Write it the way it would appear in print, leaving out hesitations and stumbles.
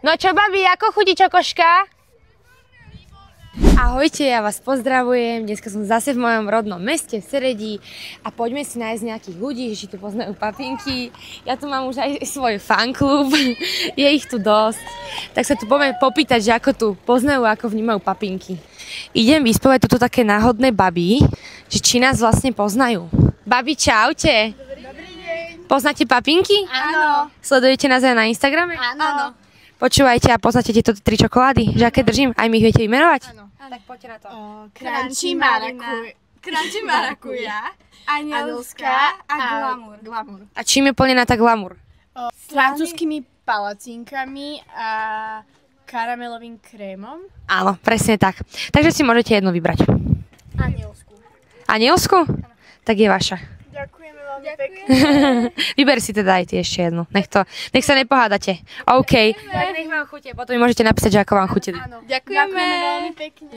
No čo, babi, ako chutí čokoška? Ahojte, ja vás pozdravujem. Dneska som zase v mojom rodnom meste, v Seredí a poďme si nájsť nejakých ľudí, že tu poznajú papinky. Ja tu mám už aj svoj fanklub, je ich tu dosť. Tak sa tu poďme popýtať, že ako tu poznajú, ako vnímajú papinky. Idem vyspávať toto také náhodné babi, že či nás vlastne poznajú. Babi, čaute. Dobrý deň. Poznáte papinky? Áno. Sledujete nás aj na Instagrame? Áno. Počúvajte a poznáte tieto 3 čokolády? Že aké držím? Aj mi ich viete vymenovať? Áno. Tak poďte na to. Crunchy marakuja, anielská a glamour. A čím je plnená tá glamour? S francúzskými palacinkami a karamelovým krémom. Áno, presne tak. Takže si môžete jednu vybrať. Anielsku. Anielsku? Tak je vaša. Ďakujeme veľmi pekne. Vyber si teda aj ty ešte jednu. Nech sa nepohádate. OK. Tak nech vám chute. Potom mi môžete napísať, že ako vám chute. Ďakujeme veľmi pekne.